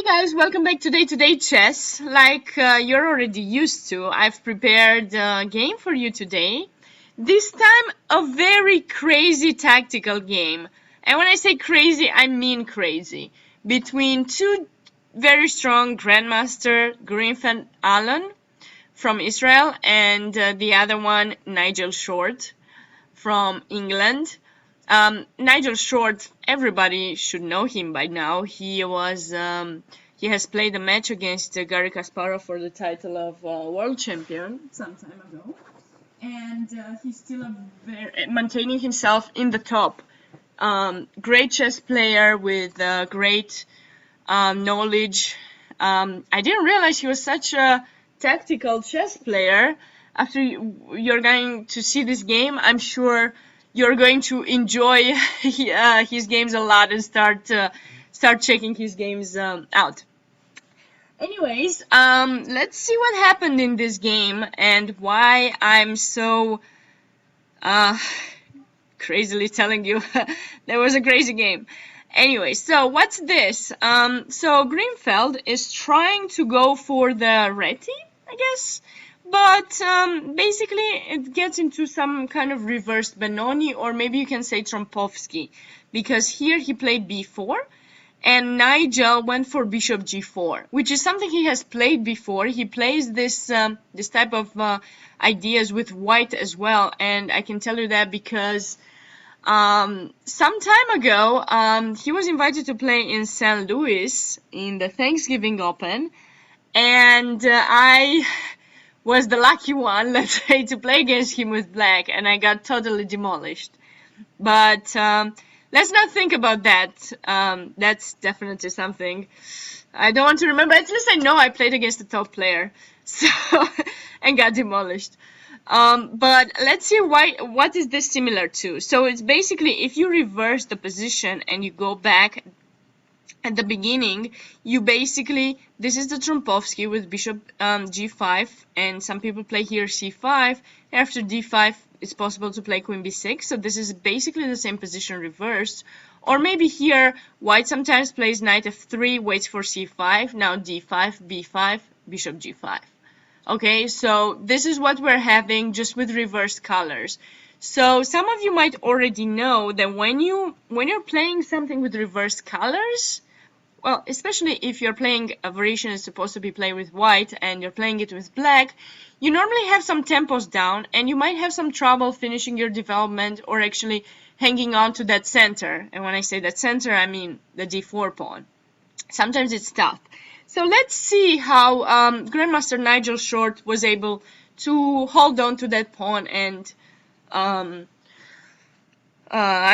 guys, welcome back to Day-Today Chess. Like you're already used to, I've prepared a game for you today. This time, a very crazy tactical game. And when I say crazy, I mean crazy. Between two very strong grandmaster, Greenfeld Alon from Israel, and the other one, Nigel Short from England. Nigel Short, everybody should know him by now. He has played a match against Garry Kasparov for the title of world champion some time ago, and he's still maintaining himself in the top. Great chess player with great knowledge. I didn't realize he was such a tactical chess player. After you're going to see this game, I'm sure you're going to enjoy his games a lot and start checking his games out. Anyways, let's see what happened in this game and why I'm so crazily telling you there was a crazy game. Anyway, so what's this? So Greenfeld is trying to go for the Reti, I guess. But basically it gets into some kind of reversed Benoni, or maybe you can say Trompovsky, because here he played b4 and Nigel went for bishop g4, which is something he has played before. He plays this type of ideas with white as well, and I can tell you that because some time ago he was invited to play in St. Louis in the Thanksgiving Open, and I was the lucky one, let's say, to play against him with black, and I got totally demolished. But let's not think about that. That's definitely something I don't want to remember. At least I know I played against a top player, so and got demolished. But let's see what is this similar to. So it's basically if you reverse the position and you go back at the beginning, you basically, this is the Trompovsky with bishop g5, and some people play here c5. After d5, it's possible to play queen b6, so this is basically the same position reversed. Or maybe here, white sometimes plays knight f3, waits for c5, now d5, b5, bishop g5. Okay, so this is what we're having just with reversed colors. So some of you might already know that when you're playing something with reversed colors, well, especially if you're playing a variation is supposed to be played with white and you're playing it with black, you normally have some tempos down and you might have some trouble finishing your development or actually hanging on to that center. And when I say that center, I mean the d4 pawn. Sometimes it's tough. So let's see how Grandmaster Nigel Short was able to hold on to that pawn, and I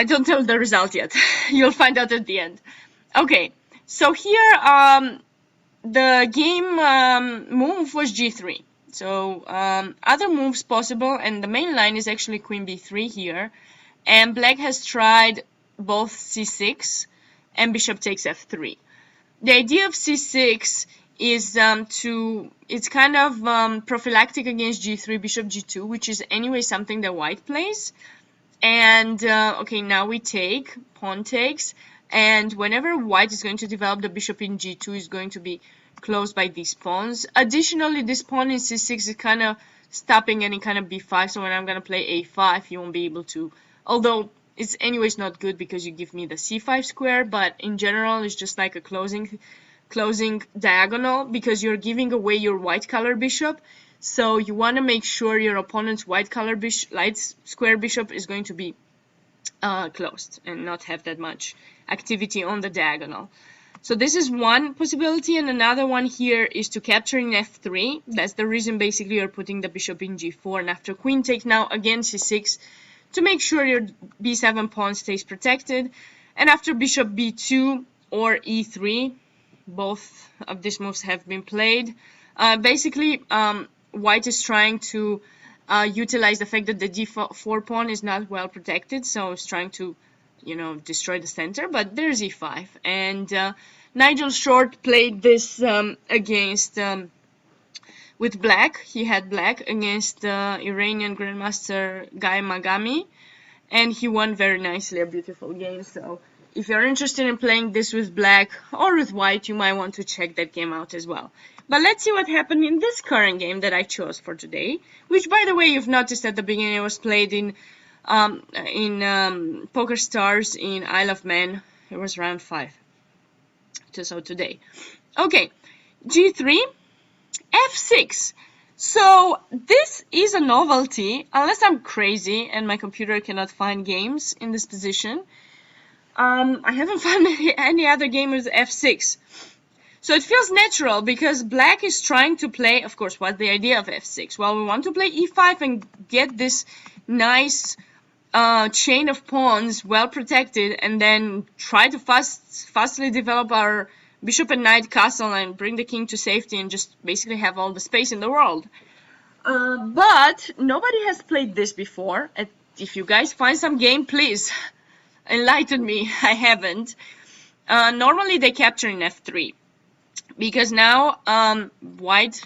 don't tell the result yet. You'll find out at the end. Okay. So here, the game move was g3. So other moves possible, and the main line is actually queen b3 here. And black has tried both c6 and bishop takes f3. The idea of c6 is it's kind of prophylactic against g3, bishop g2, which is anyway something that white plays. And okay, now we take, pawn takes. And whenever white is going to develop, the bishop in g2 is going to be closed by these pawns. Additionally, this pawn in c6 is kind of stopping any kind of b5. So when I'm going to play a5, you won't be able to. Although it's anyways not good because you give me the c5 square. But in general, it's just like a closing diagonal because you're giving away your white color bishop. So you want to make sure your opponent's white color light square bishop is going to be closed and not have that much activity on the diagonal. So this is one possibility, and another one here is to capture in f3. That's the reason basically you're putting the bishop in g4, and after queen take now again c6 to make sure your b7 pawn stays protected, and after bishop b2 or e3, both of these moves have been played. Basically white is trying to utilize the fact that the d4 pawn is not well protected, so it's trying to, destroy the center, but there's e5. And Nigel Short played this against, with black. He had black against Iranian Grandmaster Guy Magami, and he won very nicely, a beautiful game. So if you're interested in playing this with black or with white, you might want to check that game out as well. But let's see what happened in this current game that I chose for today, which, by the way, you've noticed at the beginning, it was played in Poker Stars in Isle of Man. It was round 5. So today. Okay, G3, F6. So this is a novelty, unless I'm crazy and my computer cannot find games in this position. I haven't found any other game with F6. So it feels natural because black is trying to play, of course, what's the idea of F6? Well, we want to play E5 and get this nice chain of pawns well protected, and then try to fastly develop our bishop and knight castle and bring the king to safety and just basically have all the space in the world. But nobody has played this before. If you guys find some game, please enlighten me. I haven't. Normally they capture in F3 because now white,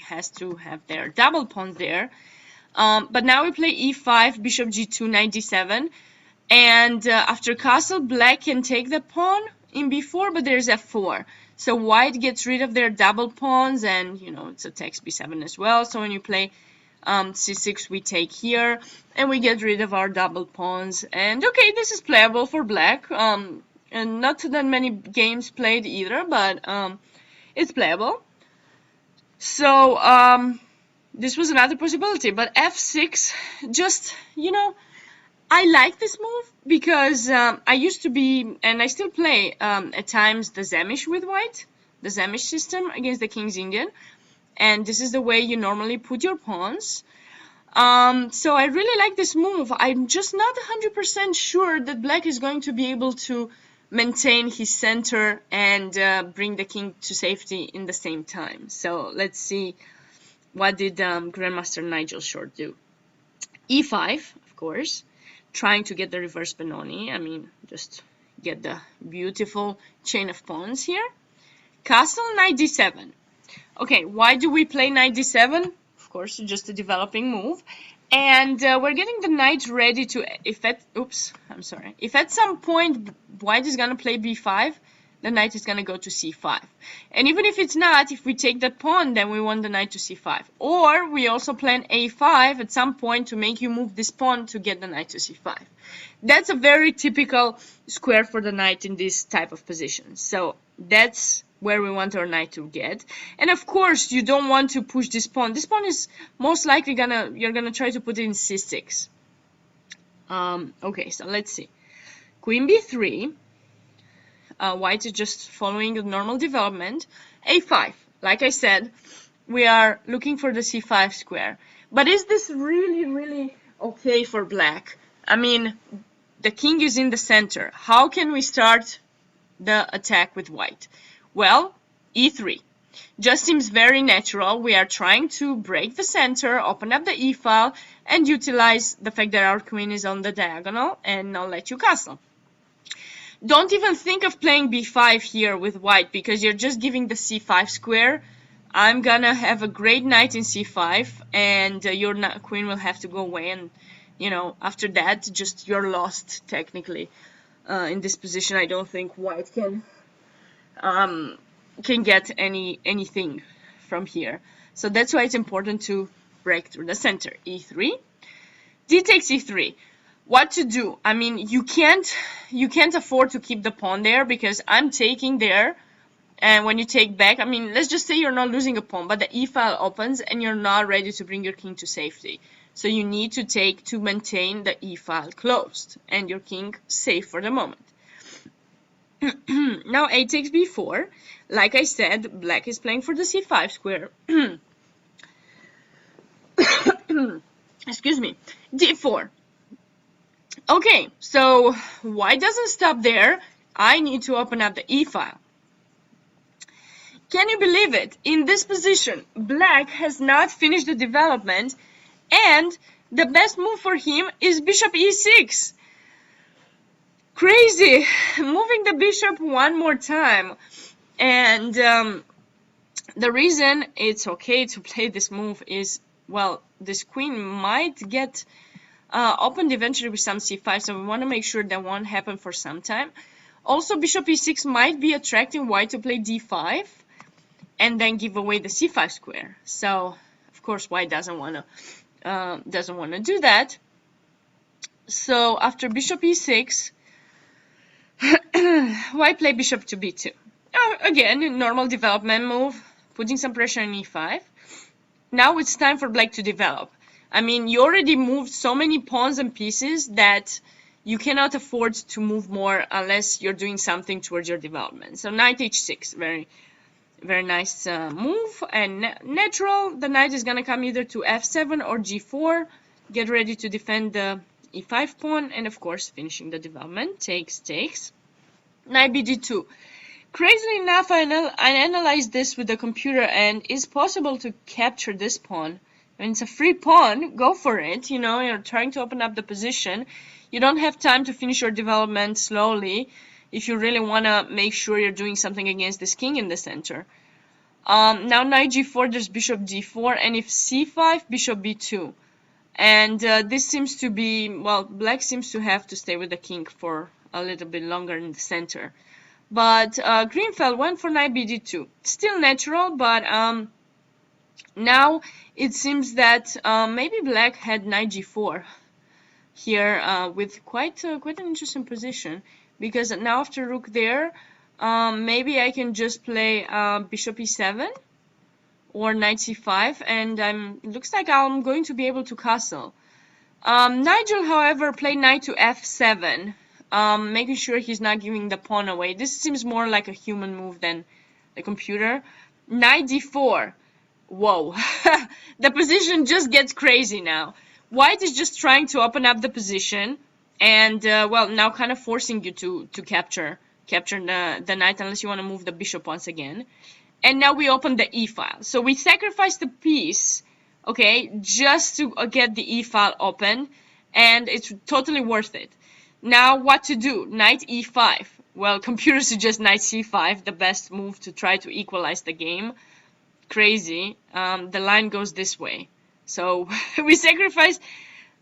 has to have their double pawns there. But now we play E5, bishop G2, knight D7, and after castle, black can take the pawn in B4, but there's F4. So white gets rid of their double pawns, and it's attacks B7 as well. So when you play C6, we take here, and we get rid of our double pawns. And okay, this is playable for black. And not that many games played either, but it's playable. So this was another possibility, but F6, just, I like this move because I used to be, and I still play at times, the Zamish with white, the Zamish system against the King's Indian, and this is the way you normally put your pawns. So I really like this move. I'm just not 100% sure that black is going to be able to maintain his center and bring the king to safety in the same time. So let's see, what did Grandmaster Nigel Short do? E5, of course, trying to get the reverse Benoni. I mean, just get the beautiful chain of pawns here. Castle, knight D7. Okay, why do we play knight D7? Of course, just a developing move. And we're getting the knight ready to, if at some point white is going to play B5, the knight is going to go to C5. And even if it's not, if we take that pawn, then we want the knight to C5. Or we also plan A5 at some point to make you move this pawn to get the knight to C5. That's a very typical square for the knight in this type of position. So that's where we want our knight to get. And of course, you don't want to push this pawn. This pawn is most likely you're gonna try to put it in C6. Okay, so let's see. Queen B3. White is just following the normal development. A5. Like I said, we are looking for the C5 square. But is this really, really okay for black? I mean, the king is in the center. How can we start the attack with white? Well, E3. Just seems very natural. We are trying to break the center, open up the E-file, and utilize the fact that our queen is on the diagonal and not let you castle. Don't even think of playing B5 here with white because you're just giving the C5 square. I'm gonna have a great knight in C5 and your queen will have to go away, and after that just you're lost technically. In this position I don't think white can get anything from here. So that's why it's important to break through the center. E3, D takes E3. What to do? I mean, you can't afford to keep the pawn there because I'm taking there, and when you take back, I mean, let's just say you're not losing a pawn, but the E-file opens and you're not ready to bring your king to safety. So you need to take to maintain the E-file closed and your king safe for the moment. Now A takes B4. Like I said, black is playing for the C5 square. Excuse me. D4. Okay, so white doesn't stop there. I need to open up the E-file. Can you believe it? In this position, black has not finished the development, and the best move for him is bishop E6. Crazy! Moving the bishop one more time. And the reason it's okay to play this move is, well, this queen might get opened eventually with some c5, so we want to make sure that won't happen for some time. Also, bishop e6 might be attracting white to play d5 and then give away the c5 square. So, of course, white doesn't want to do that. So after bishop e6, white play bishop to b2. Again, a normal development move, putting some pressure on e5. Now it's time for black to develop. I mean, you already moved so many pawns and pieces that you cannot afford to move more unless you're doing something towards your development. So knight h6, very, very nice move. And natural, the knight is going to come either to f7 or g4. Get ready to defend the e5 pawn, and of course finishing the development. Takes. Knight bd2. Crazily enough, I analyzed this with the computer, and it's possible to capture this pawn. When it's a free pawn, go for it. You know, you're trying to open up the position. You don't have time to finish your development slowly if you really want to make sure you're doing something against this king in the center. Now knight g4, there's bishop d4, and if c5, bishop b2. And this seems to be, well, black seems to have to stay with the king for a little bit longer in the center. But Greenfeld went for knight bd2. Still natural, but now it seems that maybe black had knight g4 here with quite an interesting position. Because now after rook there, maybe I can just play bishop e7 or knight c5, and it looks like I'm going to be able to castle. Nigel, however, played knight to f7, making sure he's not giving the pawn away. This seems more like a human move than the computer. Knight d4. Whoa. The position just gets crazy now. White is just trying to open up the position, and well, now kind of forcing you to capture the knight unless you want to move the bishop once again. And now we open the e-file. So we sacrifice the piece, okay, just to get the e-file open, and it's totally worth it. Now what to do? Knight e5. Well, computer suggests knight c5, the best move to try to equalize the game. Crazy. The line goes this way. So we sacrifice,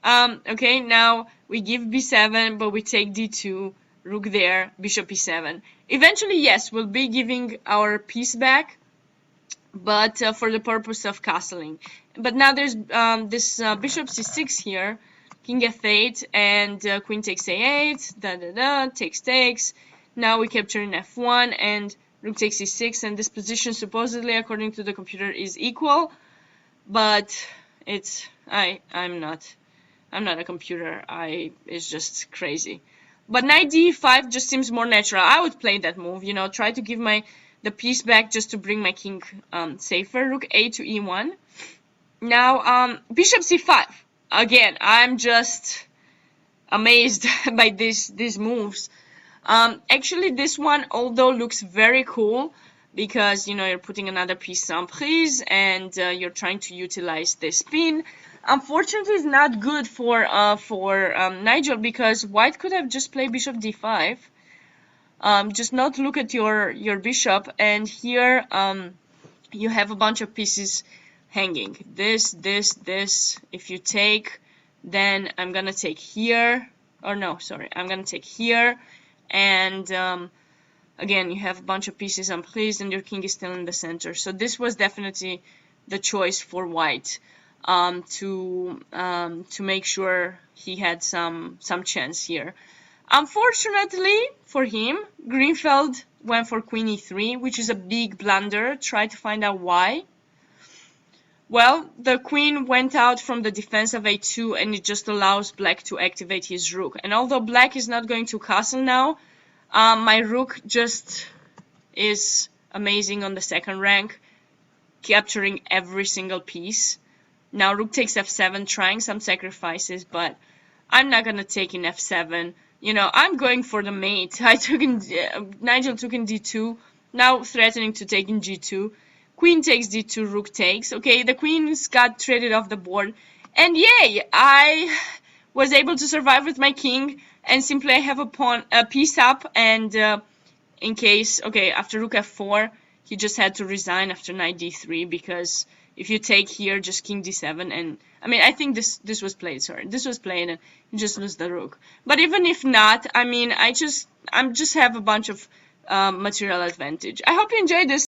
okay, now we give b7, but we take d2, rook there, bishop e7. Eventually, yes, we'll be giving our piece back, but for the purpose of castling. But now there's this bishop c6 here, king f8, and queen takes a8, takes. Now we capture in f1, and rook takes e6, and this position supposedly, according to the computer, is equal, but it's I'm not a computer. It's just crazy. But knight d5 just seems more natural. I would play that move, you know, try to give the piece back just to bring my king safer. Rook a to e1. Now bishop c5. Again, I'm just amazed by these moves. Actually, this one, although looks very cool, because you know you're putting another piece en prise and you're trying to utilize this spin. Unfortunately, it's not good for Nigel, because white could have just played bishop d5, just not look at your bishop, and here you have a bunch of pieces hanging. This. If you take, then I'm gonna take here, or no, sorry, I'm gonna take here, and again you have a bunch of pieces en prise, and your king is still in the center. So this was definitely the choice for white. To make sure he had some chance here. Unfortunately for him, Greenfeld went for queen e3, which is a big blunder. Try to find out why. Well, the queen went out from the defense of a2, and it just allows black to activate his rook. And although black is not going to castle now, my rook just is amazing on the second rank, capturing every single piece. Now rook takes f7, trying some sacrifices, but I'm not gonna take in f7. You know, I'm going for the mate. Nigel took in d2, now threatening to take in g2. Queen takes d2, rook takes. Okay, the queens got traded off the board, and yay! I was able to survive with my king, and simply I have a piece up, and in case, okay, after rook f4, he just had to resign after knight d3, because if you take here just king d7, and I mean, I think this was played. Sorry, this was played, and you just lose the rook. But even if not, I mean, I'm just have a bunch of material advantage. I hope you enjoyed this.